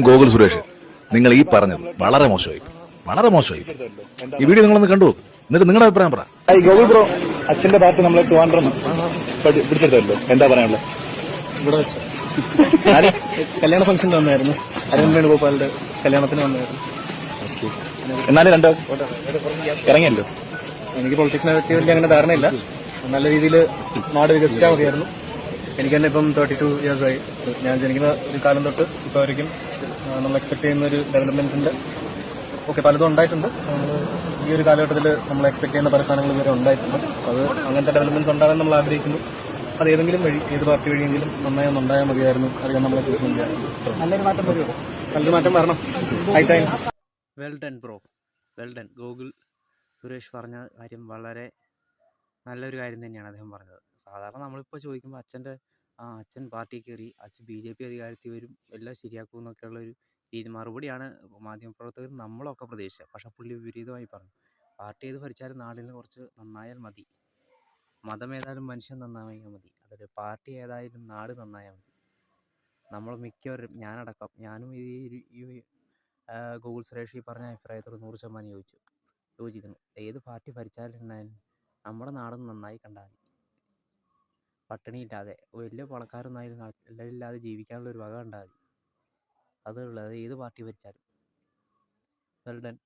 ഗോകുൽ സുരേഷ്, നിങ്ങൾ ഈ പറഞ്ഞത് വളരെ മോശമായി, വളരെ മോശമായി. ഈ വീഡിയോ നിങ്ങളൊന്ന് കണ്ടു, എന്നിട്ട് നിങ്ങളുടെ അഭിപ്രായം പറ. ഗോകുൽ ബ്രോ, അച്ഛന്റെ പാർട്ടി നമ്മളെ ട്രിവാൻഡ്രം പിടിച്ചെടുത്തല്ലോ, എന്താ പറയാനുള്ളത്? ഇവിടെ വെച്ച് കല്യാണ ഫംഗ്ഷനിൽ വന്നായിരുന്നു. അരവിന്ദ് വേണുഗോപാലിന്റെ കല്യാണത്തിന് വന്നായിരുന്നു. എന്നാലും രണ്ടോ ഇറങ്ങിയല്ലോ. എനിക്ക് പൊളിറ്റിക്സിനെ പറ്റി വലിയ അങ്ങനെ ധാരണയില്ല. നല്ല രീതിയിൽ നാട് വികസിച്ചാൽ മതിയായിരുന്നു. എനിക്ക് തന്നെ ഇപ്പം 32 years ആയി. ഞാൻ ജനിക്കുന്ന ഒരു കാലം തൊട്ട് ഇപ്പോൾ വരയ്ക്കും നമ്മൾ എക്സ്പെക്ട് ചെയ്യുന്ന ഒരു ഡെവലപ്മെന്റിന്റെ പലതും ഉണ്ടായിട്ടുണ്ട്. ഈ ഒരു കാലഘട്ടത്തിൽ നമ്മൾ എക്സ്പെക്ട് ചെയ്യുന്ന പല സാധനങ്ങളും ഇതുവരെ ഉണ്ടായിട്ടുണ്ട്. അത് അങ്ങനത്തെ ഡെവലപ്മെന്റ്സ് ഉണ്ടാകാൻ നമ്മൾ ആഗ്രഹിക്കുന്നു. അത് ഏതെങ്കിലും വഴി, ഏത് പാർട്ടി വഴിയെങ്കിലും നന്നായി ഒന്നുണ്ടായാൽ മതിയായിരുന്നു. അറിയാൻ നമ്മളെ സൂക്ഷിക്കുകയായിരുന്നു. നല്ലൊരു മാറ്റം വരുമോ? നല്ലൊരു മാറ്റം വരണം. High time. Well done bro, well done. Gokul Suresh പറഞ്ഞ കാര്യം വളരെ നല്ലൊരു കാര്യം തന്നെയാണ് അദ്ദേഹം പറഞ്ഞത്. സാധാരണ നമ്മളിപ്പോൾ ചോദിക്കുമ്പോൾ അച്ഛൻ പാർട്ടി കയറി, അച്ഛൻ BJP അധികാരത്തിൽ വരും, എല്ലാം ശരിയാക്കും എന്നൊക്കെയുള്ള ഒരു രീതി മറുപടിയാണ് മാധ്യമപ്രവർത്തകർ നമ്മളൊക്കെ പ്രതീക്ഷിച്ചത്. പക്ഷേ പുള്ളി വിപരീതമായി പറഞ്ഞു. പാർട്ടി ഏത് ഭരിച്ചാലും നാടിന് കുറച്ച് നന്നായാൽ മതി, മതം ഏതായാലും മനുഷ്യൻ നന്നായാൽ മതി, അതായത് പാർട്ടി ഏതായാലും നാട് നന്നായാൽ മതി. നമ്മൾ മിക്കവരും, ഞാനും ഈ ഗോകുൽ സുരേഷ് ഈ പറഞ്ഞ അഭിപ്രായത്തോട് 100% യോജിക്കുന്നു. ഏത് പാർട്ടി ഭരിച്ചാലും നമ്മുടെ നാടൊന്ന് നന്നായി കണ്ടാൽ മതി. പട്ടിണിയില്ലാതെ, വലിയ പണക്കാരൊന്നായാലും എല്ലാം ഇല്ലാതെ ജീവിക്കാനുള്ള ഒരു വക ഉണ്ടാൽ മതി. അതുള്ളത് ഏത് പാർട്ടി ഭരിച്ചാലും. Well done.